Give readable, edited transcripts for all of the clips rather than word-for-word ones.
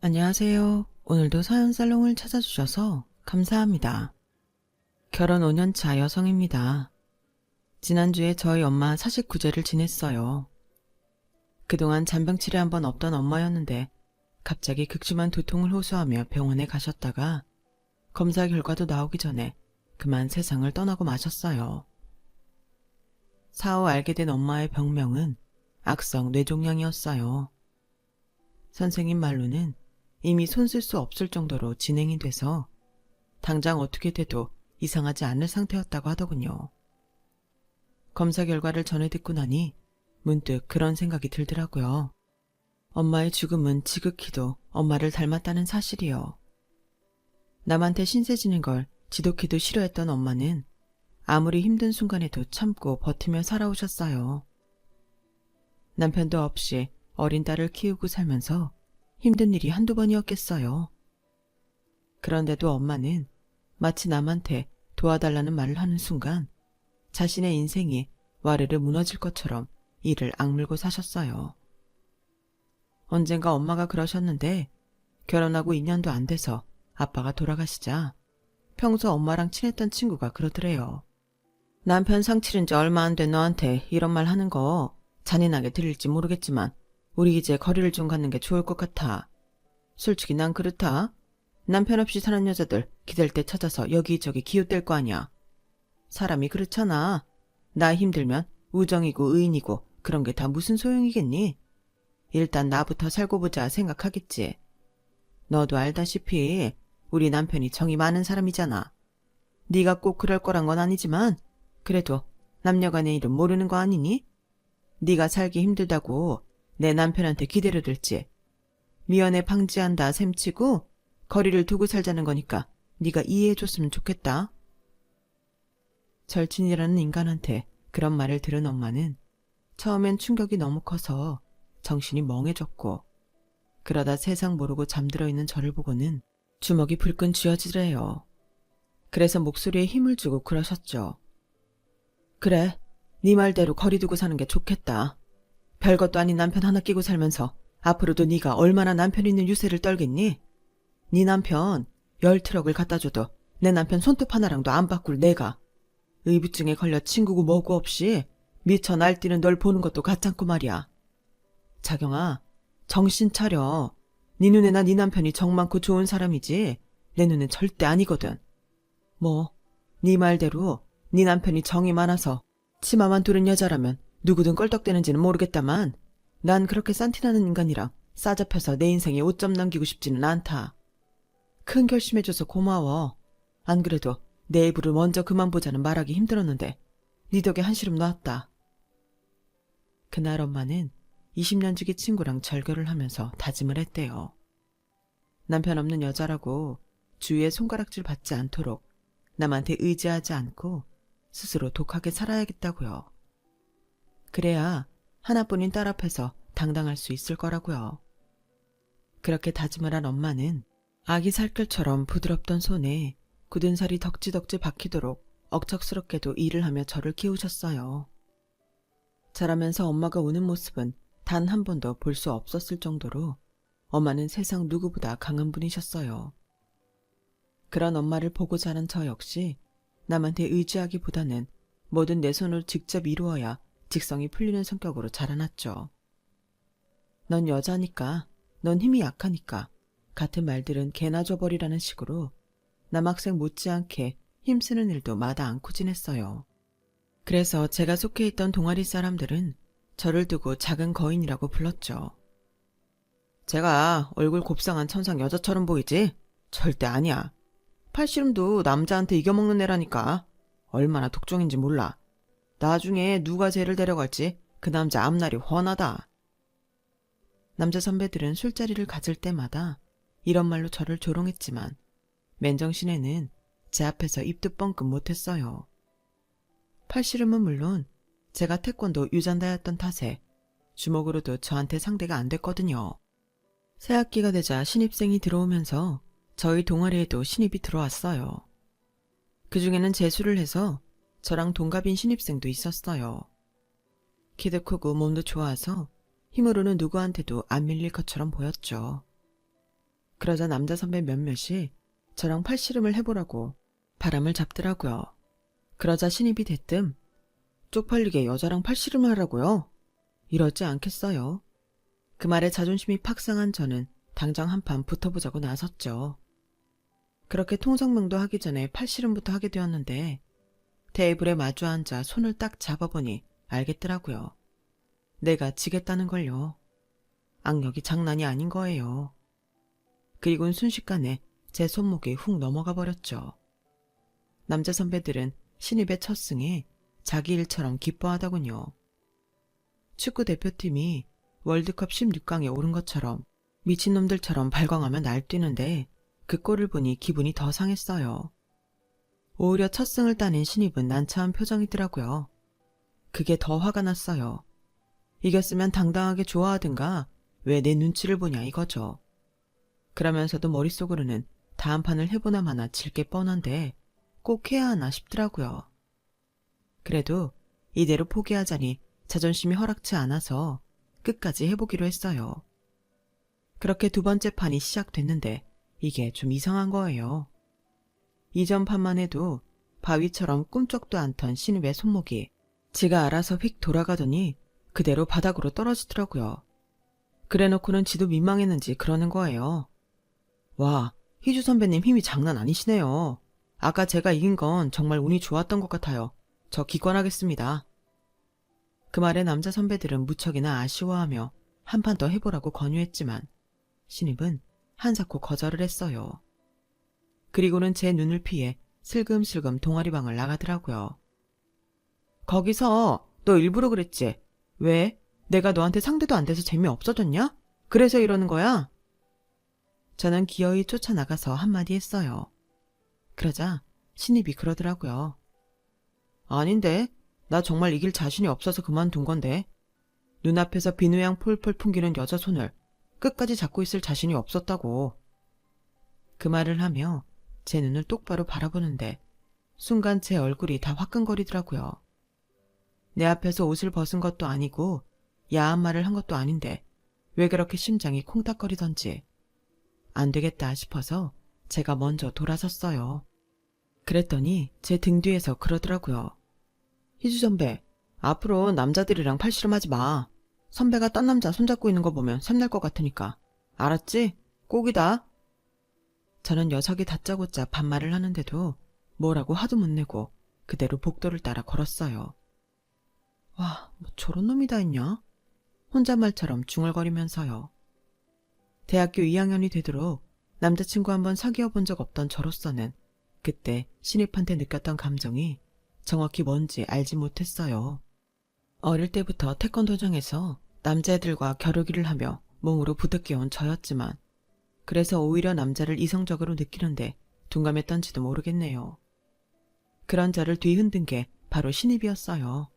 안녕하세요. 오늘도 사연 살롱을 찾아주셔서 감사합니다. 결혼 5년차 여성입니다. 지난주에 저희 엄마 49제를 지냈어요. 그동안 잔병치레 한 번 없던 엄마였는데 갑자기 극심한 두통을 호소하며 병원에 가셨다가 검사 결과도 나오기 전에 그만 세상을 떠나고 마셨어요. 사후 알게 된 엄마의 병명은 악성 뇌종양이었어요. 선생님 말로는 이미 손 쓸 수 없을 정도로 진행이 돼서 당장 어떻게 돼도 이상하지 않을 상태였다고 하더군요. 검사 결과를 전해 듣고 나니 문득 그런 생각이 들더라고요. 엄마의 죽음은 지극히도 엄마를 닮았다는 사실이요. 남한테 신세 지는 걸 지독히도 싫어했던 엄마는 아무리 힘든 순간에도 참고 버티며 살아오셨어요. 남편도 없이 어린 딸을 키우고 살면서 힘든 일이 한두 번이었겠어요. 그런데도 엄마는 마치 남한테 도와달라는 말을 하는 순간 자신의 인생이 와르르 무너질 것처럼 이를 악물고 사셨어요. 언젠가 엄마가 그러셨는데 결혼하고 2년도 안 돼서 아빠가 돌아가시자 평소 엄마랑 친했던 친구가 그러더래요. 남편 상 치른 지 얼마 안 된 너한테 이런 말 하는 거 잔인하게 들릴지 모르겠지만 우리 이제 거리를 좀 갖는 게 좋을 것 같아. 솔직히 난 그렇다. 남편 없이 사는 여자들 기댈 때 찾아서 여기저기 기웃댈 거 아니야. 사람이 그렇잖아. 나 힘들면 우정이고 의인이고 그런 게 다 무슨 소용이겠니? 일단 나부터 살고 보자 생각하겠지. 너도 알다시피 우리 남편이 정이 많은 사람이잖아. 네가 꼭 그럴 거란 건 아니지만 그래도 남녀간의 일은 모르는 거 아니니? 네가 살기 힘들다고 내 남편한테 기대려 들지. 미연에 방지한다 셈치고 거리를 두고 살자는 거니까 네가 이해해줬으면 좋겠다. 절친이라는 인간한테 그런 말을 들은 엄마는 처음엔 충격이 너무 커서 정신이 멍해졌고 그러다 세상 모르고 잠들어 있는 저를 보고는 주먹이 불끈 쥐어지래요. 그래서 목소리에 힘을 주고 그러셨죠. 그래, 네 말대로 거리 두고 사는 게 좋겠다. 별것도 아닌 남편 하나 끼고 살면서 앞으로도 네가 얼마나 남편 있는 유세를 떨겠니? 네 남편 10트럭을 갖다 줘도 내 남편 손톱 하나랑도 안 바꿀 내가 의부증에 걸려 친구고 뭐고 없이 미쳐 날뛰는 널 보는 것도 가찮고 말이야. 자경아, 정신 차려. 네 눈에나 네 남편이 정 많고 좋은 사람이지 내 눈엔 절대 아니거든. 뭐, 네 말대로 네 남편이 정이 많아서 치마만 두른 여자라면 누구든 껄떡대는지는 모르겠다만 난 그렇게 싼티나는 인간이랑 싸잡혀서 내 인생에 오점 남기고 싶지는 않다. 큰 결심해줘서 고마워. 안 그래도 내 애부를 먼저 그만 보자는 말하기 힘들었는데 네 덕에 한시름 놨다. 그날 엄마는 20년 지기 친구랑 절교를 하면서 다짐을 했대요. 남편 없는 여자라고 주위에 손가락질 받지 않도록 남한테 의지하지 않고 스스로 독하게 살아야겠다고요. 그래야 하나뿐인 딸 앞에서 당당할 수 있을 거라고요. 그렇게 다짐을 한 엄마는 아기 살결처럼 부드럽던 손에 굳은 살이 덕지덕지 박히도록 억척스럽게도 일을 하며 저를 키우셨어요. 자라면서 엄마가 우는 모습은 단 한 번도 볼 수 없었을 정도로 엄마는 세상 누구보다 강한 분이셨어요. 그런 엄마를 보고 자란 저 역시 남한테 의지하기보다는 뭐든 내 손으로 직접 이루어야 직성이 풀리는 성격으로 자라났죠. 넌 여자니까, 넌 힘이 약하니까 같은 말들은 개나 줘버리라는 식으로 남학생 못지않게 힘쓰는 일도 마다 않고 지냈어요. 그래서 제가 속해 있던 동아리 사람들은 저를 두고 작은 거인이라고 불렀죠. 제가 얼굴 곱상한 천상 여자처럼 보이지? 절대 아니야. 팔씨름도 남자한테 이겨먹는 애라니까. 얼마나 독종인지 몰라. 나중에 누가 쟤를 데려갈지 그 남자 앞날이 훤하다. 남자 선배들은 술자리를 가질 때마다 이런 말로 저를 조롱했지만 맨정신에는 제 앞에서 입도 뻥끗 못했어요. 팔씨름은 물론 제가 태권도 유잔다였던 탓에 주먹으로도 저한테 상대가 안 됐거든요. 새학기가 되자 신입생이 들어오면서 저희 동아리에도 신입이 들어왔어요. 그중에는 재수를 해서 저랑 동갑인 신입생도 있었어요. 키도 크고 몸도 좋아서 힘으로는 누구한테도 안 밀릴 것처럼 보였죠. 그러자 남자 선배 몇몇이 저랑 팔씨름을 해보라고 바람을 잡더라고요. 그러자 신입이 대뜸 쪽팔리게 여자랑 팔씨름을 하라고요? 이러지 않겠어요. 그 말에 자존심이 팍 상한 저는 당장 한판 붙어보자고 나섰죠. 그렇게 통성명도 하기 전에 팔씨름부터 하게 되었는데 테이블에 마주 앉아 손을 딱 잡아보니 알겠더라고요. 내가 지겠다는 걸요. 악력이 장난이 아닌 거예요. 그리고는 순식간에 제 손목이 훅 넘어가 버렸죠. 남자 선배들은 신입의 첫 승에 자기 일처럼 기뻐하더군요. 축구 대표팀이 월드컵 16강에 오른 것처럼 미친놈들처럼 발광하며 날뛰는데 그 꼴을 보니 기분이 더 상했어요. 오히려 첫 승을 따낸 신입은 난처한 표정이더라고요. 그게 더 화가 났어요. 이겼으면 당당하게 좋아하든가 왜 내 눈치를 보냐 이거죠. 그러면서도 머릿속으로는 다음 판을 해보나 마나 질 게 뻔한데 꼭 해야 하나 싶더라고요. 그래도 이대로 포기하자니 자존심이 허락치 않아서 끝까지 해보기로 했어요. 그렇게 두 번째 판이 시작됐는데 이게 좀 이상한 거예요. 이전 판만 해도 바위처럼 꿈쩍도 않던 신입의 손목이 지가 알아서 휙 돌아가더니 그대로 바닥으로 떨어지더라고요. 그래놓고는 지도 민망했는지 그러는 거예요. 와, 희주 선배님 힘이 장난 아니시네요. 아까 제가 이긴 건 정말 운이 좋았던 것 같아요. 저 기권하겠습니다. 그 말에 남자 선배들은 무척이나 아쉬워하며 한 판 더 해보라고 권유했지만 신입은 한사코 거절을 했어요. 그리고는 제 눈을 피해 슬금슬금 동아리방을 나가더라고요. 거기서 너 일부러 그랬지? 왜? 내가 너한테 상대도 안 돼서 재미없어졌냐? 그래서 이러는 거야? 저는 기어이 쫓아나가서 한마디 했어요. 그러자 신입이 그러더라고요. 아닌데, 나 정말 이길 자신이 없어서 그만둔 건데. 눈앞에서 비누향 폴폴 풍기는 여자 손을 끝까지 잡고 있을 자신이 없었다고. 그 말을 하며 제 눈을 똑바로 바라보는데 순간 제 얼굴이 다 화끈거리더라고요. 내 앞에서 옷을 벗은 것도 아니고 야한 말을 한 것도 아닌데 왜 그렇게 심장이 콩닥거리던지. 안 되겠다 싶어서 제가 먼저 돌아섰어요. 그랬더니 제 등 뒤에서 그러더라고요. 희주 선배, 앞으로 남자들이랑 팔씨름하지 마. 선배가 딴 남자 손잡고 있는 거 보면 샘날 것 같으니까. 알았지? 꼭이다. 저는 녀석이 다짜고짜 반말을 하는데도 뭐라고 하도 못 내고 그대로 복도를 따라 걸었어요. 와, 뭐 저런 놈이 다 있냐? 혼잣말처럼 중얼거리면서요. 대학교 2학년이 되도록 남자친구 한번 사귀어 본 적 없던 저로서는 그때 신입한테 느꼈던 감정이 정확히 뭔지 알지 못했어요. 어릴 때부터 태권도장에서 남자애들과 겨루기를 하며 몸으로 부득이온 저였지만 그래서 오히려 남자를 이성적으로 느끼는데 둔감했던지도 모르겠네요. 그런 저를 뒤흔든 게 바로 신입이었어요.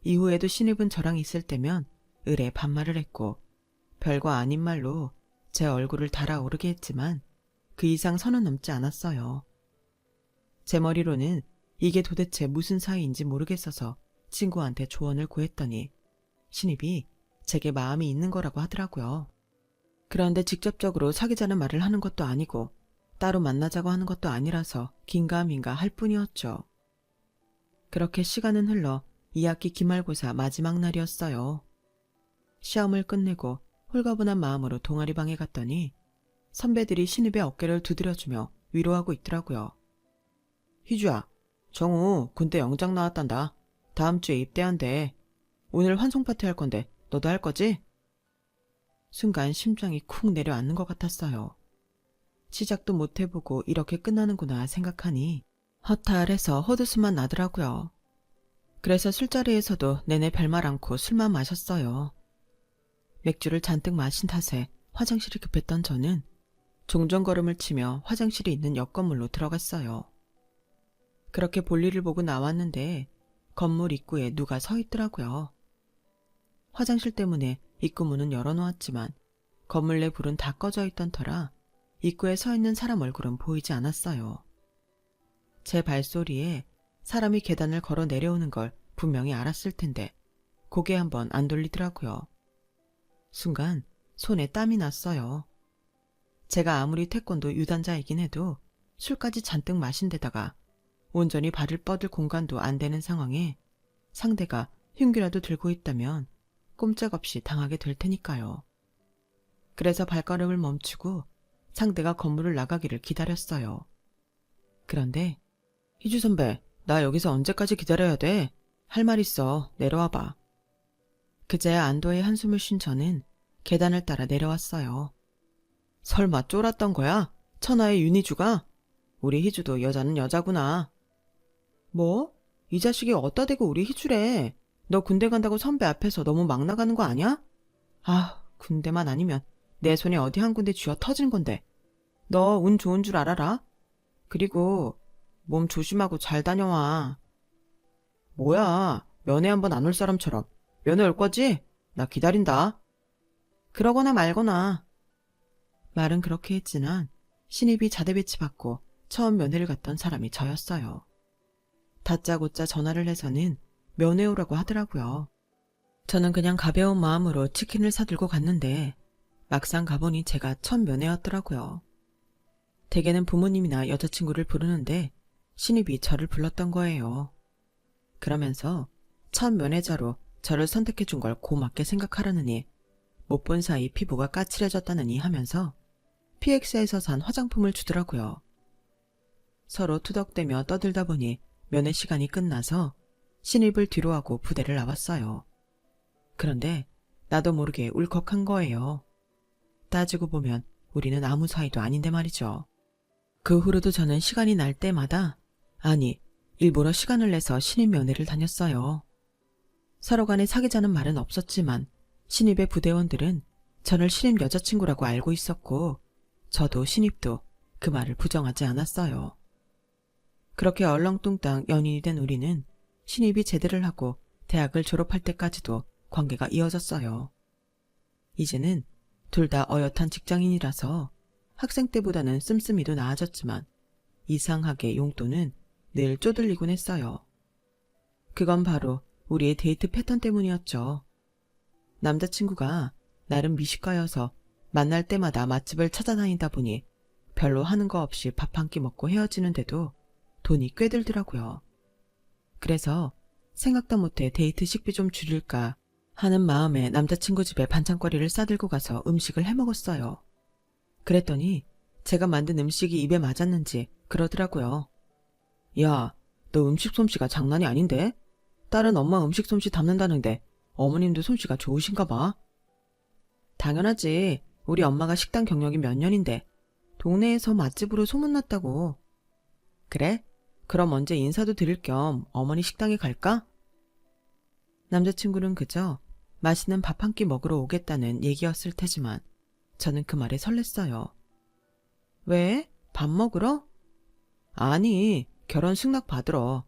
이후에도 신입은 저랑 있을 때면 을에 반말을 했고 별거 아닌 말로 제 얼굴을 달아오르게 했지만 그 이상 선은 넘지 않았어요. 제 머리로는 이게 도대체 무슨 사이인지 모르겠어서 친구한테 조언을 구했더니 신입이 제게 마음이 있는 거라고 하더라고요. 그런데 직접적으로 사귀자는 말을 하는 것도 아니고 따로 만나자고 하는 것도 아니라서 긴가민가 할 뿐이었죠. 그렇게 시간은 흘러 2학기 기말고사 마지막 날이었어요. 시험을 끝내고 홀가분한 마음으로 동아리방에 갔더니 선배들이 신입의 어깨를 두드려주며 위로하고 있더라고요. 희주야, 정우 군대 영장 나왔단다. 다음 주에 입대한대. 오늘 환송 파티 할 건데 너도 할 거지? 순간 심장이 쿵 내려앉는 것 같았어요. 시작도 못 해보고 이렇게 끝나는구나 생각하니 허탈해서 헛웃음만 나더라고요. 그래서 술자리에서도 내내 별말 않고 술만 마셨어요. 맥주를 잔뜩 마신 탓에 화장실이 급했던 저는 종종 걸음을 치며 화장실이 있는 옆 건물로 들어갔어요. 그렇게 볼일을 보고 나왔는데 건물 입구에 누가 서 있더라고요. 화장실 때문에 입구 문은 열어놓았지만 건물 내 불은 다 꺼져 있던 터라 입구에 서 있는 사람 얼굴은 보이지 않았어요. 제 발소리에 사람이 계단을 걸어 내려오는 걸 분명히 알았을 텐데 고개 한번 안 돌리더라고요. 순간 손에 땀이 났어요. 제가 아무리 태권도 유단자이긴 해도 술까지 잔뜩 마신 데다가 온전히 발을 뻗을 공간도 안 되는 상황에 상대가 흉기라도 들고 있다면 꼼짝없이 당하게 될 테니까요. 그래서 발걸음을 멈추고 상대가 건물을 나가기를 기다렸어요. 그런데 희주 선배, 나 여기서 언제까지 기다려야 돼? 할 말 있어. 내려와봐. 그제야 안도의 한숨을 쉰 저는 계단을 따라 내려왔어요. 설마 쫄았던 거야? 천하의 윤희주가? 우리 희주도 여자는 여자구나. 뭐? 이 자식이 어디다 대고 우리 희주래. 너 군대 간다고 선배 앞에서 너무 막 나가는 거 아니야? 아, 군대만 아니면 내 손에 어디 한 군데 쥐어 터진 건데. 너 운 좋은 줄 알아라? 그리고 몸 조심하고 잘 다녀와. 뭐야, 면회 한번 안 올 사람처럼. 면회 올 거지? 나 기다린다. 그러거나 말거나. 말은 그렇게 했지만 신입이 자대 배치받고 처음 면회를 갔던 사람이 저였어요. 다짜고짜 전화를 해서는 면회 오라고 하더라고요. 저는 그냥 가벼운 마음으로 치킨을 사들고 갔는데 막상 가보니 제가 첫 면회였더라고요. 대개는 부모님이나 여자친구를 부르는데 신입이 저를 불렀던 거예요. 그러면서 첫 면회자로 저를 선택해 준 걸 고맙게 생각하라느니 못 본 사이 피부가 까칠해졌다느니 하면서 PX에서 산 화장품을 주더라고요. 서로 투덕대며 떠들다 보니 면회 시간이 끝나서 신입을 뒤로하고 부대를 나왔어요. 그런데 나도 모르게 울컥한 거예요. 따지고 보면 우리는 아무 사이도 아닌데 말이죠. 그 후로도 저는 시간이 날 때마다, 아니, 일부러 시간을 내서 신입 면회를 다녔어요. 서로 간에 사귀자는 말은 없었지만 신입의 부대원들은 저를 신입 여자친구라고 알고 있었고 저도 신입도 그 말을 부정하지 않았어요. 그렇게 얼렁뚱땅 연인이 된 우리는 신입이 제대를 하고 대학을 졸업할 때까지도 관계가 이어졌어요. 이제는 둘 다 어엿한 직장인이라서 학생 때보다는 씀씀이도 나아졌지만 이상하게 용돈은 늘 쪼들리곤 했어요. 그건 바로 우리의 데이트 패턴 때문이었죠. 남자친구가 나름 미식가여서 만날 때마다 맛집을 찾아다니다 보니 별로 하는 거 없이 밥 한 끼 먹고 헤어지는데도 돈이 꽤 들더라고요. 그래서 생각도 못해 데이트 식비 좀 줄일까 하는 마음에 남자친구 집에 반찬거리를 싸들고 가서 음식을 해먹었어요. 그랬더니 제가 만든 음식이 입에 맞았는지 그러더라고요. 야, 너 음식 솜씨가 장난이 아닌데? 딸은 엄마 음식 솜씨 담는다는데 어머님도 솜씨가 좋으신가 봐. 당연하지. 우리 엄마가 식당 경력이 몇 년인데 동네에서 맛집으로 소문났다고. 그래? 그럼 언제 인사도 드릴 겸 어머니 식당에 갈까? 남자친구는 그저 맛있는 밥 한 끼 먹으러 오겠다는 얘기였을 테지만 저는 그 말에 설렜어요. 왜? 밥 먹으러? 아니, 결혼 승낙 받으러.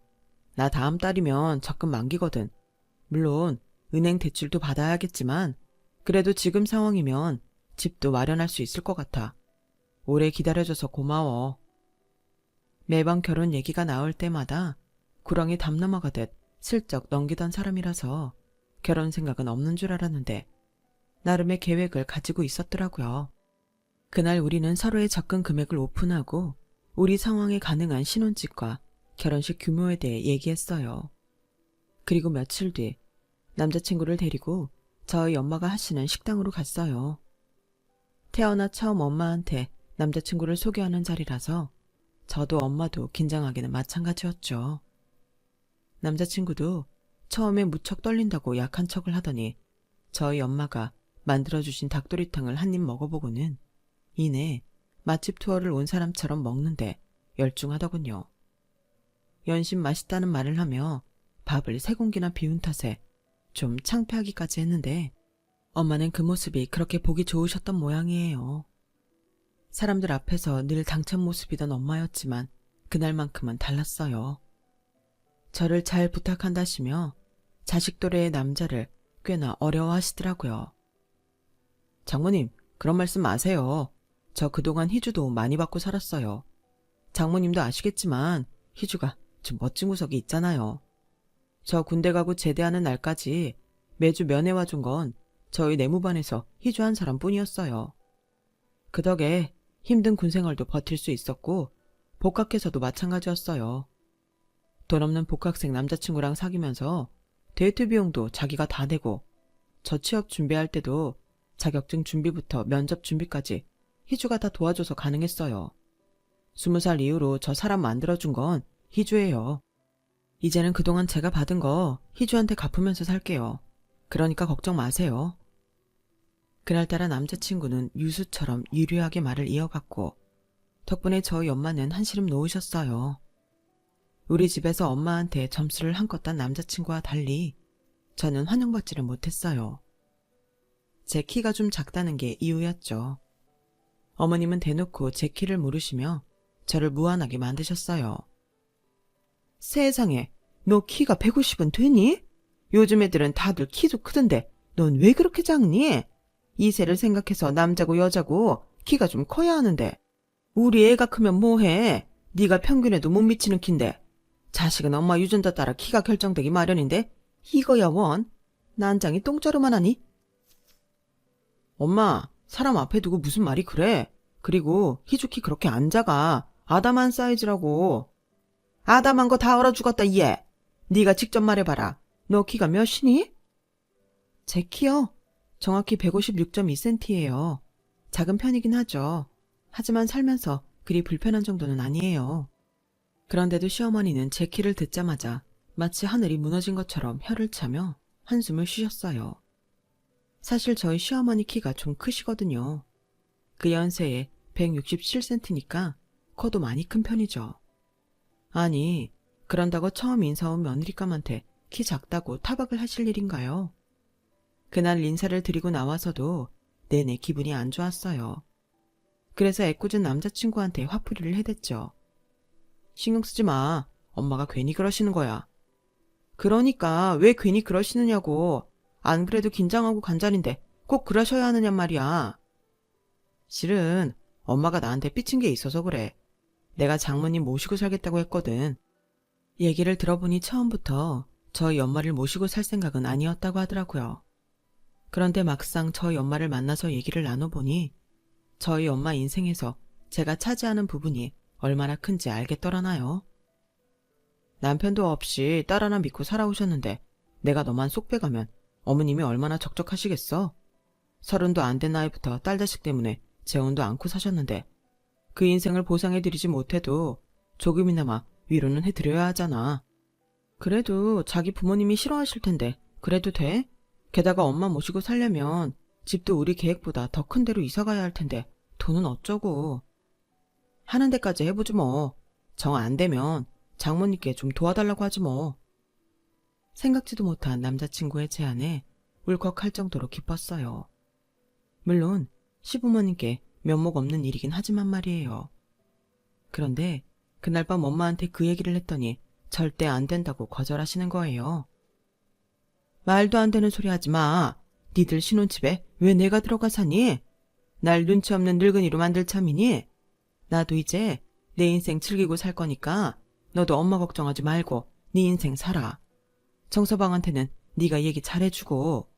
나 다음 달이면 적금 만기거든. 물론 은행 대출도 받아야겠지만 그래도 지금 상황이면 집도 마련할 수 있을 것 같아. 오래 기다려줘서 고마워. 매번 결혼 얘기가 나올 때마다 구렁이 담 넘어가듯 슬쩍 넘기던 사람이라서 결혼 생각은 없는 줄 알았는데 나름의 계획을 가지고 있었더라고요. 그날 우리는 서로의 접근 금액을 오픈하고 우리 상황에 가능한 신혼집과 결혼식 규모에 대해 얘기했어요. 그리고 며칠 뒤 남자친구를 데리고 저희 엄마가 하시는 식당으로 갔어요. 태어나 처음 엄마한테 남자친구를 소개하는 자리라서 저도 엄마도 긴장하기는 마찬가지였죠. 남자친구도 처음에 무척 떨린다고 약한 척을 하더니 저희 엄마가 만들어주신 닭도리탕을 한 입 먹어보고는 이내 맛집 투어를 온 사람처럼 먹는데 열중하더군요. 연신 맛있다는 말을 하며 밥을 3공기나 비운 탓에 좀 창피하기까지 했는데 엄마는 그 모습이 그렇게 보기 좋으셨던 모양이에요. 사람들 앞에서 늘 당찬 모습이던 엄마였지만 그날만큼은 달랐어요. 저를 잘 부탁한다시며 자식 또래의 남자를 꽤나 어려워하시더라고요. 장모님, 그런 말씀 마세요. 저 그동안 희주도 많이 받고 살았어요. 장모님도 아시겠지만 희주가 좀 멋진 구석이 있잖아요. 저 군대 가고 제대하는 날까지 매주 면회 와준 건 저희 내무반에서 희주 한 사람뿐이었어요. 그 덕에 힘든 군 생활도 버틸 수 있었고 복학해서도 마찬가지였어요. 돈 없는 복학생 남자친구랑 사귀면서 데이트 비용도 자기가 다 내고 저 취업 준비할 때도 자격증 준비부터 면접 준비까지 희주가 다 도와줘서 가능했어요. 20살 이후로 저 사람 만들어준 건 희주예요. 이제는 그동안 제가 받은 거 희주한테 갚으면서 살게요. 그러니까 걱정 마세요. 그날따라 남자친구는 유수처럼 유려하게 말을 이어갔고 덕분에 저희 엄마는 한시름 놓으셨어요. 우리 집에서 엄마한테 점수를 한껏 딴 남자친구와 달리 저는 환영받지를 못했어요. 제 키가 좀 작다는 게 이유였죠. 어머님은 대놓고 제 키를 물으시며 저를 무안하게 만드셨어요. 세상에, 너 키가 150은 되니? 요즘 애들은 다들 키도 크던데 넌 왜 그렇게 작니? 이세를 생각해서 남자고 여자고 키가 좀 커야 하는데 우리 애가 크면 뭐해? 네가 평균에도 못 미치는 키인데 자식은 엄마 유전자 따라 키가 결정되기 마련인데 이거야 원? 난장이 똥자루만 하니? 엄마, 사람 앞에 두고 무슨 말이 그래? 그리고 희주 키 그렇게 안 작아. 아담한 사이즈라고. 아담한 거 다 얼어 죽었다 얘. 네가 직접 말해봐라. 너 키가 몇이니? 제 키요? 정확히 156.2cm예요. 작은 편이긴 하죠. 하지만 살면서 그리 불편한 정도는 아니에요. 그런데도 시어머니는 제 키를 듣자마자 마치 하늘이 무너진 것처럼 혀를 차며 한숨을 쉬셨어요. 사실 저희 시어머니 키가 좀 크시거든요. 그 연세에 167cm니까 커도 많이 큰 편이죠. 아니, 그런다고 처음 인사 온 며느리감한테 키 작다고 타박을 하실 일인가요? 그날 인사를 드리고 나와서도 내내 기분이 안 좋았어요. 그래서 애꿎은 남자친구한테 화풀이를 해댔죠. 신경 쓰지 마. 엄마가 괜히 그러시는 거야. 그러니까 왜 괜히 그러시느냐고. 안 그래도 긴장하고 간자린데 꼭 그러셔야 하느냔 말이야. 실은 엄마가 나한테 삐친 게 있어서 그래. 내가 장모님 모시고 살겠다고 했거든. 얘기를 들어보니 처음부터 저희 엄마를 모시고 살 생각은 아니었다고 하더라고요. 그런데 막상 저희 엄마를 만나서 얘기를 나눠보니 저희 엄마 인생에서 제가 차지하는 부분이 얼마나 큰지 알겠더라나요. 남편도 없이 딸 하나 믿고 살아오셨는데 내가 너만 쏙 빼가면 어머님이 얼마나 적적하시겠어? 30도 안 된 나이부터 딸 자식 때문에 재혼도 않고 사셨는데 그 인생을 보상해드리지 못해도 조금이나마 위로는 해드려야 하잖아. 그래도 자기 부모님이 싫어하실 텐데 그래도 돼? 게다가 엄마 모시고 살려면 집도 우리 계획보다 더 큰 데로 이사가야 할 텐데 돈은 어쩌고. 하는 데까지 해보지 뭐. 정 안 되면 장모님께 좀 도와달라고 하지 뭐. 생각지도 못한 남자친구의 제안에 울컥할 정도로 기뻤어요. 물론 시부모님께 면목 없는 일이긴 하지만 말이에요. 그런데 그날 밤 엄마한테 그 얘기를 했더니 절대 안 된다고 거절하시는 거예요. 말도 안 되는 소리 하지 마. 니들 신혼집에 왜 내가 들어가 사니? 날 눈치 없는 늙은이로 만들 참이니? 나도 이제 내 인생 즐기고 살 거니까 너도 엄마 걱정하지 말고 네 인생 살아. 정서방한테는 네가 얘기 잘해주고.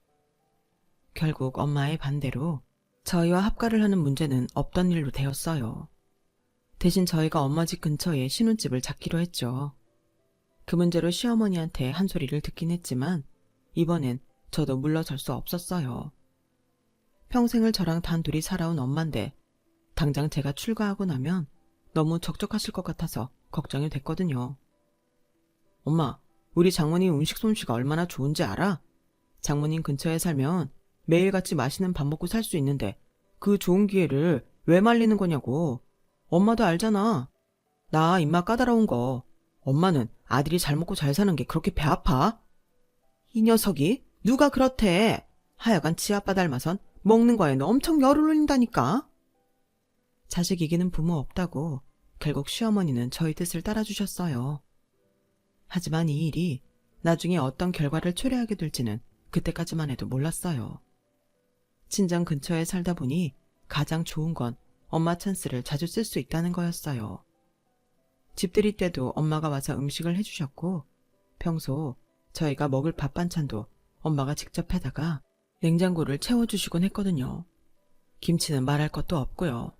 결국 엄마의 반대로 저희와 합가를 하는 문제는 없던 일로 되었어요. 대신 저희가 엄마 집 근처에 신혼집을 잡기로 했죠. 그 문제로 시어머니한테 한 소리를 듣긴 했지만 이번엔 저도 물러설 수 없었어요. 평생을 저랑 단둘이 살아온 엄마인데 당장 제가 출가하고 나면 너무 적적하실 것 같아서 걱정이 됐거든요. 엄마, 우리 장모님 음식 솜씨가 얼마나 좋은지 알아? 장모님 근처에 살면 매일같이 맛있는 밥 먹고 살 수 있는데 그 좋은 기회를 왜 말리는 거냐고. 엄마도 알잖아. 나 입맛 까다로운 거. 엄마는 아들이 잘 먹고 잘 사는 게 그렇게 배 아파? 이 녀석이 누가 그렇대. 하여간 지 아빠 닮아선 먹는 거에는 엄청 열을 올린다니까. 자식 이기는 부모 없다고 결국 시어머니는 저희 뜻을 따라주셨어요. 하지만 이 일이 나중에 어떤 결과를 초래하게 될지는 그때까지만 해도 몰랐어요. 친정 근처에 살다 보니 가장 좋은 건 엄마 찬스를 자주 쓸 수 있다는 거였어요. 집들이 때도 엄마가 와서 음식을 해주셨고 평소 저희가 먹을 밥 반찬도 엄마가 직접 해다가 냉장고를 채워주시곤 했거든요. 김치는 말할 것도 없고요.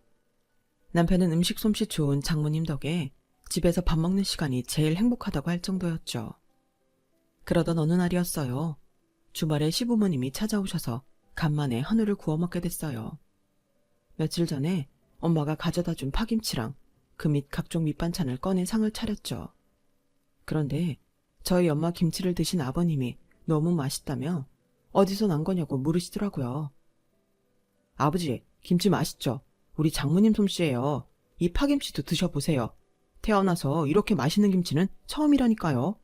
남편은 음식 솜씨 좋은 장모님 덕에 집에서 밥 먹는 시간이 제일 행복하다고 할 정도였죠. 그러던 어느 날이었어요. 주말에 시부모님이 찾아오셔서 간만에 한우를 구워 먹게 됐어요. 며칠 전에 엄마가 가져다 준 파김치랑 그 밑 각종 밑반찬을 꺼내 상을 차렸죠. 그런데 저희 엄마 김치를 드신 아버님이 너무 맛있다며 어디서 난 거냐고 물으시더라고요. 아버지, 김치 맛있죠? 우리 장모님 솜씨예요. 이 파김치도 드셔보세요. 태어나서 이렇게 맛있는 김치는 처음이라니까요.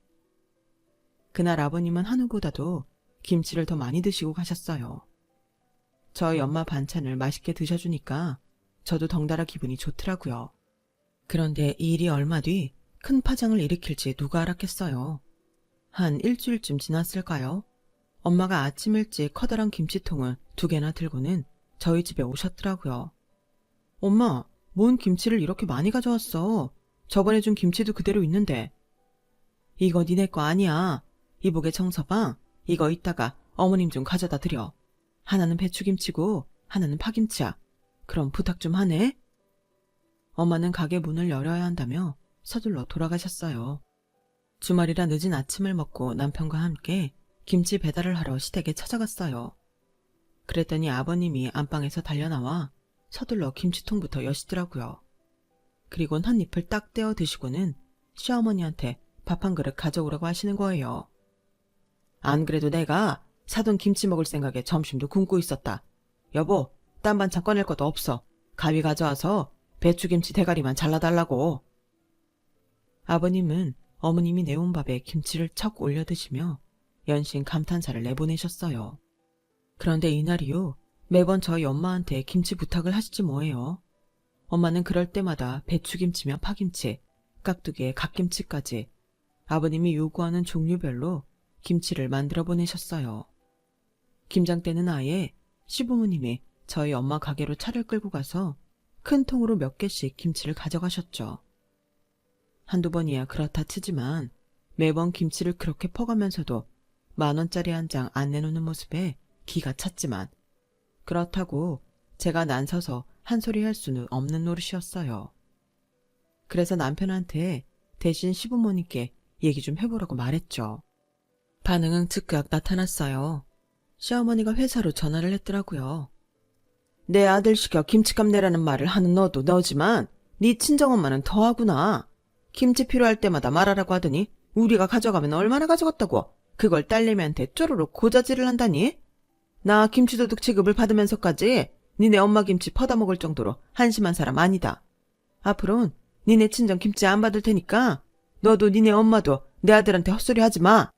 그날 아버님은 한우보다도 김치를 더 많이 드시고 가셨어요. 저희 엄마 반찬을 맛있게 드셔주니까 저도 덩달아 기분이 좋더라고요. 그런데 이 일이 얼마 뒤 큰 파장을 일으킬지 누가 알았겠어요. 한 일주일쯤 지났을까요? 엄마가 아침 일찍 커다란 김치통을 2개나 들고는 저희 집에 오셨더라고요. 엄마, 뭔 김치를 이렇게 많이 가져왔어? 저번에 준 김치도 그대로 있는데. 이거 니네 거 아니야. 이복에 청서방, 이거 이따가 어머님 좀 가져다 드려. 하나는 배추김치고 하나는 파김치야. 그럼 부탁 좀 하네. 엄마는 가게 문을 열어야 한다며 서둘러 돌아가셨어요. 주말이라 늦은 아침을 먹고 남편과 함께 김치 배달을 하러 시댁에 찾아갔어요. 그랬더니 아버님이 안방에서 달려나와 서둘러 김치통부터 여시더라고요. 그리곤 한 입을 딱 떼어 드시고는 시어머니한테 밥 한 그릇 가져오라고 하시는 거예요. 안 그래도 내가 사돈 김치 먹을 생각에 점심도 굶고 있었다. 여보, 딴 반찬 꺼낼 것도 없어. 가위 가져와서 배추김치 대가리만 잘라달라고. 아버님은 어머님이 내온 밥에 김치를 척 올려 드시며 연신 감탄사를 내보내셨어요. 그런데 이날 이후 매번 저희 엄마한테 김치 부탁을 하시지 뭐예요. 엄마는 그럴 때마다 배추김치며 파김치, 깍두기에 갓김치까지 아버님이 요구하는 종류별로 김치를 만들어 보내셨어요. 김장 때는 아예 시부모님이 저희 엄마 가게로 차를 끌고 가서 큰 통으로 몇 개씩 김치를 가져가셨죠. 한두 번이야 그렇다 치지만 매번 김치를 그렇게 퍼가면서도 10,000원짜리 한 장 안 내놓는 모습에 기가 찼지만 그렇다고 제가 난서서 한 소리 할 수는 없는 노릇이었어요. 그래서 남편한테 대신 시부모님께 얘기 좀 해보라고 말했죠. 반응은 즉각 나타났어요. 시어머니가 회사로 전화를 했더라고요. 내 아들 시켜 김치값 내라는 말을 하는 너도 너지만 네 친정엄마는 더하구나. 김치 필요할 때마다 말하라고 하더니 우리가 가져가면 얼마나 가져갔다고 그걸 딸내미한테 쪼르륵 고자질을 한다니? 나 김치도둑 취급을 받으면서까지 니네 엄마 김치 퍼다 먹을 정도로 한심한 사람 아니다. 앞으론 니네 친정 김치 안 받을 테니까 너도 니네 엄마도 내 아들한테 헛소리 하지 마.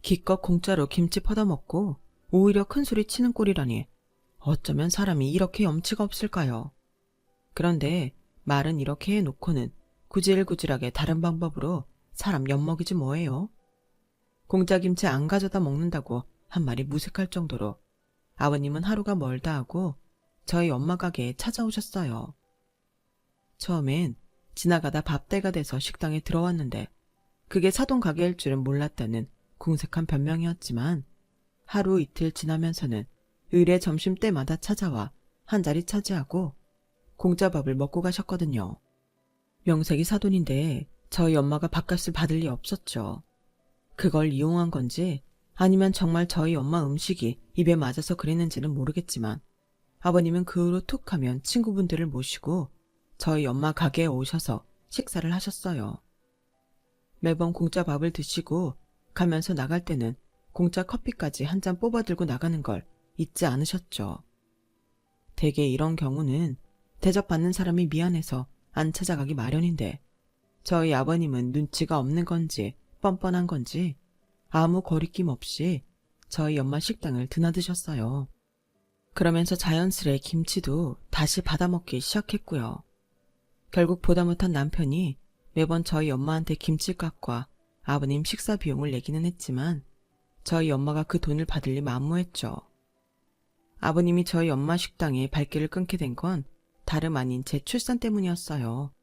기껏 공짜로 김치 퍼다 먹고 오히려 큰 소리 치는 꼴이라니 어쩌면 사람이 이렇게 염치가 없을까요? 그런데 말은 이렇게 해놓고는 구질구질하게 다른 방법으로 사람 엿먹이지 뭐예요? 공짜 김치 안 가져다 먹는다고 한 말이 무색할 정도로 아버님은 하루가 멀다 하고 저희 엄마 가게에 찾아오셨어요. 처음엔 지나가다 밥때가 돼서 식당에 들어왔는데 그게 사돈 가게일 줄은 몰랐다는 궁색한 변명이었지만 하루 이틀 지나면서는 의례 점심때마다 찾아와 한 자리 차지하고 공짜 밥을 먹고 가셨거든요. 명색이 사돈인데 저희 엄마가 밥값을 받을 리 없었죠. 그걸 이용한 건지 아니면 정말 저희 엄마 음식이 입에 맞아서 그랬는지는 모르겠지만 아버님은 그 후로 툭 하면 친구분들을 모시고 저희 엄마 가게에 오셔서 식사를 하셨어요. 매번 공짜 밥을 드시고 가면서 나갈 때는 공짜 커피까지 한 잔 뽑아들고 나가는 걸 잊지 않으셨죠. 대개 이런 경우는 대접받는 사람이 미안해서 안 찾아가기 마련인데 저희 아버님은 눈치가 없는 건지 뻔뻔한 건지 아무 거리낌 없이 저희 엄마 식당을 드나드셨어요. 그러면서 자연스레 김치도 다시 받아먹기 시작했고요. 결국 보다 못한 남편이 매번 저희 엄마한테 김치값과 아버님 식사 비용을 내기는 했지만 저희 엄마가 그 돈을 받을 리 만무했죠. 아버님이 저희 엄마 식당에 발길을 끊게 된 건 다름 아닌 제 출산 때문이었어요.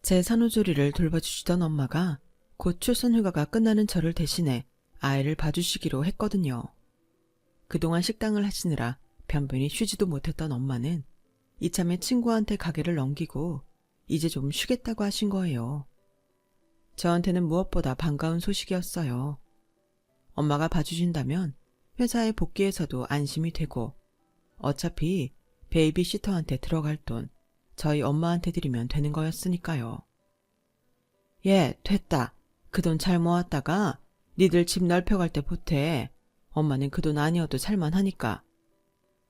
제 산후조리를 돌봐주시던 엄마가 곧 출산휴가가 끝나는 저를 대신해 아이를 봐주시기로 했거든요. 그동안 식당을 하시느라 변변히 쉬지도 못했던 엄마는 이참에 친구한테 가게를 넘기고 이제 좀 쉬겠다고 하신 거예요. 저한테는 무엇보다 반가운 소식이었어요. 엄마가 봐주신다면 회사에 복귀해서도 안심이 되고 어차피 베이비시터한테 들어갈 돈 저희 엄마한테 드리면 되는 거였으니까요. 예, 됐다. 그 돈 잘 모았다가 니들 집 넓혀갈 때 보태. 엄마는 그 돈 아니어도 살만하니까.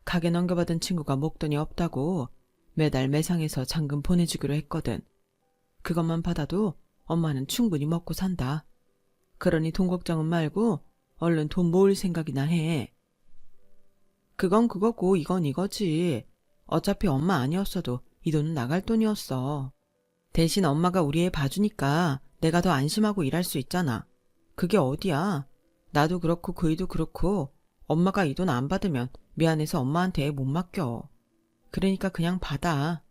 가게 넘겨받은 친구가 목돈이 없다고 매달 매상해서 잔금 보내주기로 했거든. 그것만 받아도 엄마는 충분히 먹고 산다. 그러니 돈 걱정은 말고 얼른 돈 모을 생각이나 해. 그건 그거고 이건 이거지. 어차피 엄마 아니었어도 이 돈은 나갈 돈이었어. 대신 엄마가 우리 애 봐주니까 내가 더 안심하고 일할 수 있잖아. 그게 어디야. 나도 그렇고 그이도 그렇고 엄마가 이 돈 안 받으면 미안해서 엄마한테 못 맡겨. 그러니까 그냥 받아.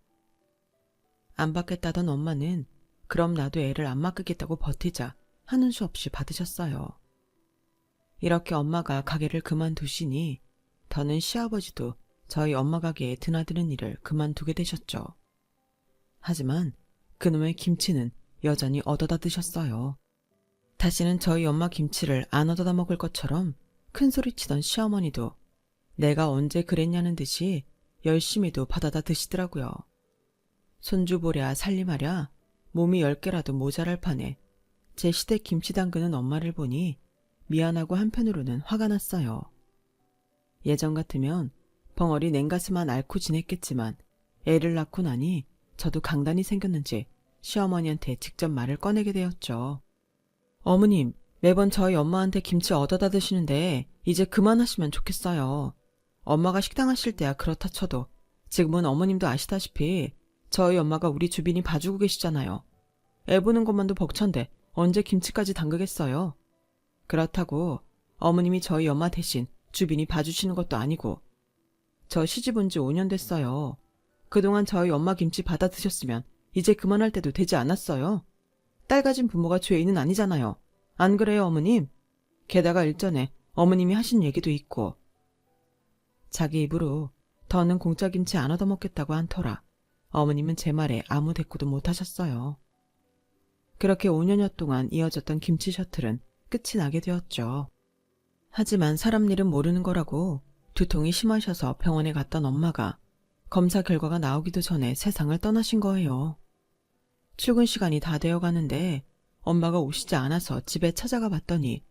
안 받겠다던 엄마는 그럼 나도 애를 안 맡기겠다고 버티자 하는 수 없이 받으셨어요. 이렇게 엄마가 가게를 그만두시니 더는 시아버지도 저희 엄마 가게에 드나드는 일을 그만두게 되셨죠. 하지만 그놈의 김치는 여전히 얻어다 드셨어요. 다시는 저희 엄마 김치를 안 얻어다 먹을 것처럼 큰 소리치던 시어머니도 내가 언제 그랬냐는 듯이 열심히도 받아다 드시더라고요. 손주 보랴 살림하랴 몸이 10개라도 모자랄 판에 제 시댁 김치 담그는 엄마를 보니 미안하고 한편으로는 화가 났어요. 예전 같으면 벙어리 냉가슴만 앓고 지냈겠지만 애를 낳고 나니 저도 강단이 생겼는지 시어머니한테 직접 말을 꺼내게 되었죠. 어머님, 매번 저희 엄마한테 김치 얻어다 드시는데 이제 그만하시면 좋겠어요. 엄마가 식당 하실 때야 그렇다 쳐도 지금은 어머님도 아시다시피 저희 엄마가 우리 주빈이 봐주고 계시잖아요. 애 보는 것만도 벅찬데 언제 김치까지 담그겠어요. 그렇다고 어머님이 저희 엄마 대신 주빈이 봐주시는 것도 아니고 저 시집 온 지 5년 됐어요. 그동안 저희 엄마 김치 받아 드셨으면 이제 그만할 때도 되지 않았어요. 딸 가진 부모가 죄인은 아니잖아요. 안 그래요, 어머님? 게다가 일전에 어머님이 하신 얘기도 있고. 자기 입으로 더는 공짜 김치 안 얻어먹겠다고 한 터라 어머님은 제 말에 아무 대꾸도 못하셨어요. 그렇게 5년여 동안 이어졌던 김치 셔틀은 끝이 나게 되었죠. 하지만 사람 일은 모르는 거라고 두통이 심하셔서 병원에 갔던 엄마가 검사 결과가 나오기도 전에 세상을 떠나신 거예요. 출근 시간이 다 되어 가는데 엄마가 오시지 않아서 집에 찾아가 봤더니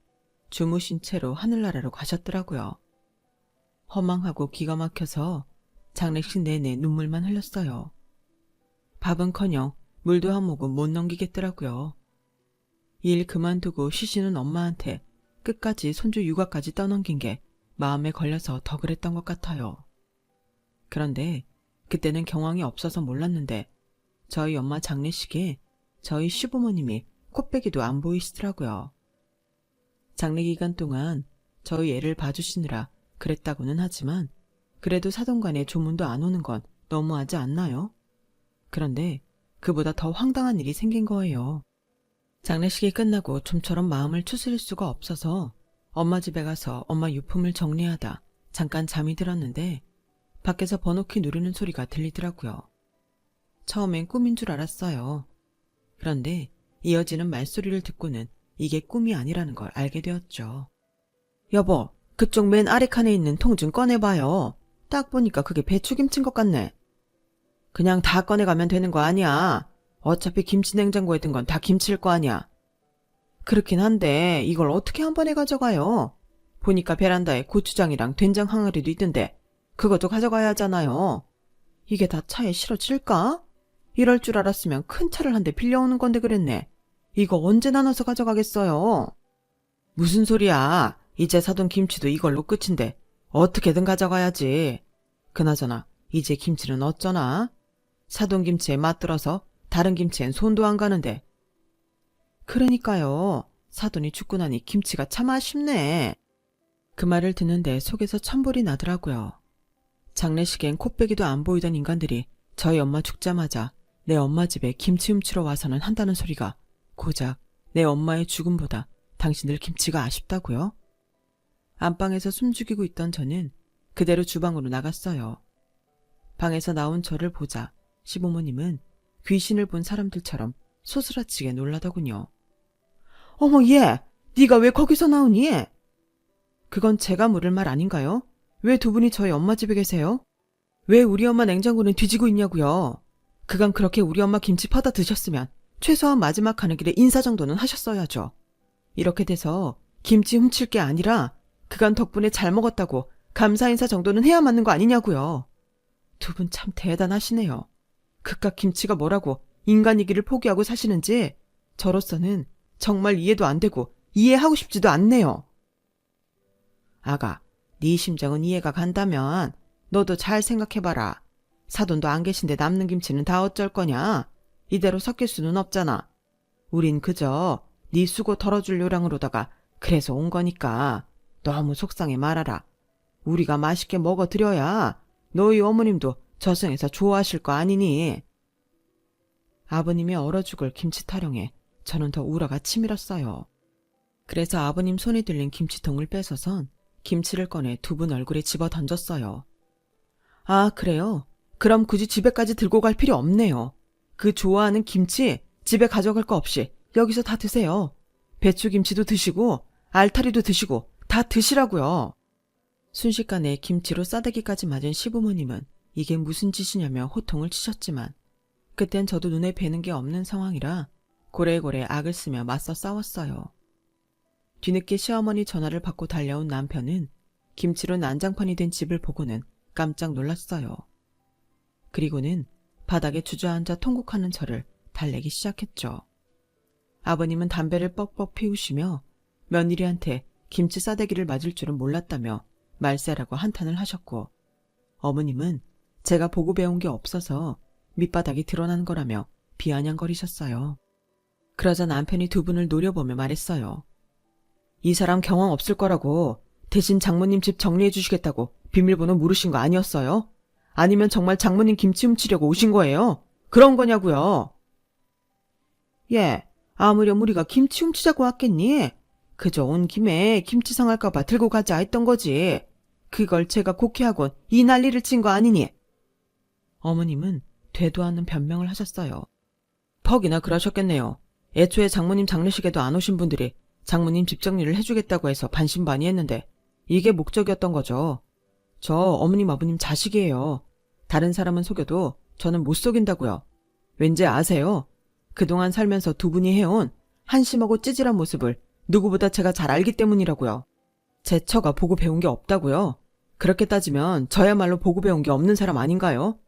주무신 채로 하늘나라로 가셨더라고요. 허망하고 기가 막혀서 장례식 내내 눈물만 흘렸어요. 밥은커녕 물도 한 모금 못 넘기겠더라고요. 일 그만두고 쉬시는 엄마한테 끝까지 손주 육아까지 떠넘긴 게 마음에 걸려서 더 그랬던 것 같아요. 그런데 그때는 경황이 없어서 몰랐는데 저희 엄마 장례식에 저희 시부모님이 코빼기도 안 보이시더라고요. 장례 기간 동안 저희 애를 봐주시느라 그랬다고는 하지만 그래도 사돈간에 조문도 안 오는 건 너무하지 않나요? 그런데 그보다 더 황당한 일이 생긴 거예요. 장례식이 끝나고 좀처럼 마음을 추스릴 수가 없어서 엄마 집에 가서 엄마 유품을 정리하다 잠깐 잠이 들었는데 밖에서 번호키 누르는 소리가 들리더라고요. 처음엔 꿈인 줄 알았어요. 그런데 이어지는 말소리를 듣고는 이게 꿈이 아니라는 걸 알게 되었죠. 여보, 그쪽 맨 아래 칸에 있는 통 좀 꺼내봐요. 딱 보니까 그게 배추김치인 것 같네. 그냥 다 꺼내가면 되는 거 아니야. 어차피 김치 냉장고에 든 건 다 김치일 거 아니야. 그렇긴 한데 이걸 어떻게 한 번에 가져가요? 보니까 베란다에 고추장이랑 된장 항아리도 있던데 그것도 가져가야 하잖아요. 이게 다 차에 실어질까? 이럴 줄 알았으면 큰 차를 한 대 빌려오는 건데 그랬네. 이거 언제 나눠서 가져가겠어요? 무슨 소리야. 이제 사돈 김치도 이걸로 끝인데 어떻게든 가져가야지. 그나저나 이제 김치는 어쩌나? 사돈 김치에 맛들어서 다른 김치엔 손도 안 가는데. 그러니까요. 사돈이 죽고 나니 김치가 참 아쉽네. 그 말을 듣는데 속에서 천불이 나더라고요. 장례식엔 코빼기도 안 보이던 인간들이 저희 엄마 죽자마자 내 엄마 집에 김치 훔치러 와서는 한다는 소리가 고작 내 엄마의 죽음보다 당신들 김치가 아쉽다고요? 안방에서 숨죽이고 있던 저는 그대로 주방으로 나갔어요. 방에서 나온 저를 보자 시부모님은 귀신을 본 사람들처럼 소스라치게 놀라더군요. 어머 얘, 네가 왜 거기서 나오니? 그건 제가 물을 말 아닌가요? 왜 두 분이 저희 엄마 집에 계세요? 왜 우리 엄마 냉장고는 뒤지고 있냐고요? 그간 그렇게 우리 엄마 김치 퍼다 드셨으면 최소한 마지막 가는 길에 인사 정도는 하셨어야죠. 이렇게 돼서 김치 훔칠 게 아니라 그간 덕분에 잘 먹었다고 감사 인사 정도는 해야 맞는 거 아니냐고요. 두 분 참 대단하시네요. 그깟 김치가 뭐라고 인간이기를 포기하고 사시는지 저로서는 정말 이해도 안 되고 이해하고 싶지도 않네요. 아가, 네 심정은 이해가 간다면 너도 잘 생각해봐라. 사돈도 안 계신데 남는 김치는 다 어쩔 거냐? 이대로 섞일 수는 없잖아. 우린 그저 네 수고 덜어줄 요량으로다가 그래서 온 거니까 너무 속상해 말아라. 우리가 맛있게 먹어드려야 너희 어머님도 저승에서 좋아하실 거 아니니? 아버님이 얼어 죽을 김치 타령에 저는 더 우라가 치밀었어요. 그래서 아버님 손에 들린 김치통을 뺏어선 김치를 꺼내 두 분 얼굴에 집어 던졌어요. 아, 그래요? 그럼 굳이 집에까지 들고 갈 필요 없네요. 그 좋아하는 김치 집에 가져갈 거 없이 여기서 다 드세요. 배추김치도 드시고 알타리도 드시고 다 드시라고요. 순식간에 김치로 싸대기까지 맞은 시부모님은 이게 무슨 짓이냐며 호통을 치셨지만 그땐 저도 눈에 뵈는 게 없는 상황이라 고래고래 악을 쓰며 맞서 싸웠어요. 뒤늦게 시어머니 전화를 받고 달려온 남편은 김치로 난장판이 된 집을 보고는 깜짝 놀랐어요. 그리고는 바닥에 주저앉아 통곡하는 저를 달래기 시작했죠. 아버님은 담배를 뻑뻑 피우시며 며느리한테 김치 싸대기를 맞을 줄은 몰랐다며 말세라고 한탄을 하셨고, 어머님은 제가 보고 배운 게 없어서 밑바닥이 드러난 거라며 비아냥거리셨어요. 그러자 남편이 두 분을 노려보며 말했어요. 이 사람 경험 없을 거라고 대신 장모님 집 정리해 주시겠다고 비밀번호 물으신 거 아니었어요? 아니면 정말 장모님 김치 훔치려고 오신 거예요? 그런 거냐고요? 예, 아무렴 우리가 김치 훔치자고 왔겠니? 그저 온 김에 김치 상할까 봐 들고 가자 했던 거지. 그걸 제가 곡해하곤 이 난리를 친 거 아니니? 어머님은 되도 않는 변명을 하셨어요. 퍽이나 그러셨겠네요. 애초에 장모님 장례식에도 안 오신 분들이 장모님 집 정리를 해주겠다고 해서 반신반의했는데 이게 목적이었던 거죠. 저 어머님 아버님 자식이에요. 다른 사람은 속여도 저는 못 속인다고요. 왠지 아세요? 그동안 살면서 두 분이 해온 한심하고 찌질한 모습을 누구보다 제가 잘 알기 때문이라고요. 제 처가 보고 배운 게 없다고요. 그렇게 따지면 저야말로 보고 배운 게 없는 사람 아닌가요?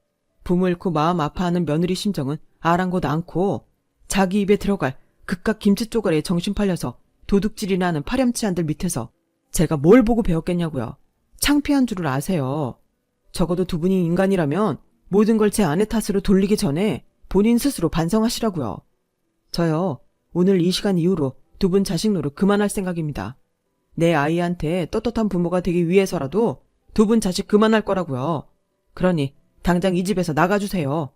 부모 잃고 마음 아파하는 며느리 심정은 아랑곳 않고 자기 입에 들어갈 그깟 김치 쪼가리에 정신 팔려서 도둑질이나 하는 파렴치한들 밑에서 제가 뭘 보고 배웠겠냐고요. 창피한 줄을 아세요. 적어도 두 분이 인간이라면 모든 걸 제 아내 탓으로 돌리기 전에 본인 스스로 반성하시라고요. 저요, 오늘 이 시간 이후로 두 분 자식 노릇 그만할 생각입니다. 내 아이한테 떳떳한 부모가 되기 위해서라도 두 분 자식 그만할 거라고요. 그러니 당장 이 집에서 나가주세요.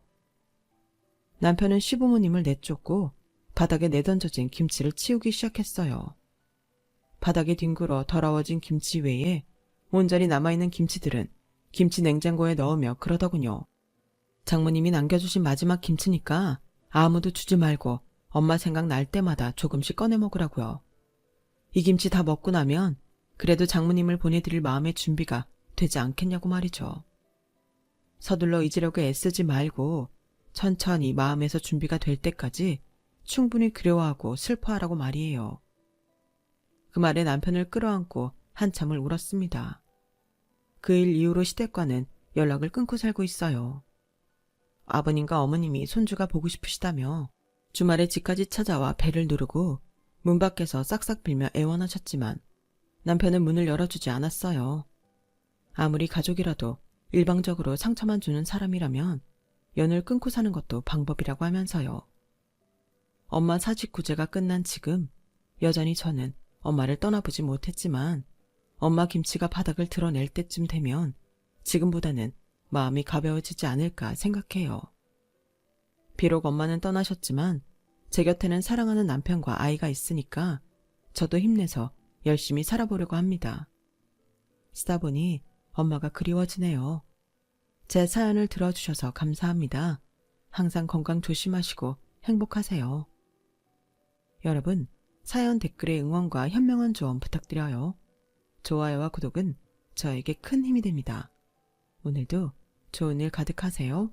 남편은 시부모님을 내쫓고 바닥에 내던져진 김치를 치우기 시작했어요. 바닥에 뒹굴어 더러워진 김치 외에 온전히 남아있는 김치들은 김치 냉장고에 넣으며 그러더군요. 장모님이 남겨주신 마지막 김치니까 아무도 주지 말고 엄마 생각 날 때마다 조금씩 꺼내 먹으라고요. 이 김치 다 먹고 나면 그래도 장모님을 보내드릴 마음의 준비가 되지 않겠냐고 말이죠. 서둘러 잊으려고 애쓰지 말고 천천히 마음에서 준비가 될 때까지 충분히 그리워하고 슬퍼하라고 말이에요. 그 말에 남편을 끌어안고 한참을 울었습니다. 그 일 이후로 시댁과는 연락을 끊고 살고 있어요. 아버님과 어머님이 손주가 보고 싶으시다며 주말에 집까지 찾아와 배를 누르고 문 밖에서 싹싹 빌며 애원하셨지만 남편은 문을 열어주지 않았어요. 아무리 가족이라도 일방적으로 상처만 주는 사람이라면 연을 끊고 사는 것도 방법이라고 하면서요. 엄마 사직 구제가 끝난 지금 여전히 저는 엄마를 떠나보지 못했지만 엄마 김치가 바닥을 드러낼 때쯤 되면 지금보다는 마음이 가벼워지지 않을까 생각해요. 비록 엄마는 떠나셨지만 제 곁에는 사랑하는 남편과 아이가 있으니까 저도 힘내서 열심히 살아보려고 합니다. 쓰다 보니 엄마가 그리워지네요. 제 사연을 들어주셔서 감사합니다. 항상 건강 조심하시고 행복하세요. 여러분, 사연 댓글에 응원과 현명한 조언 부탁드려요. 좋아요와 구독은 저에게 큰 힘이 됩니다. 오늘도 좋은 일 가득하세요.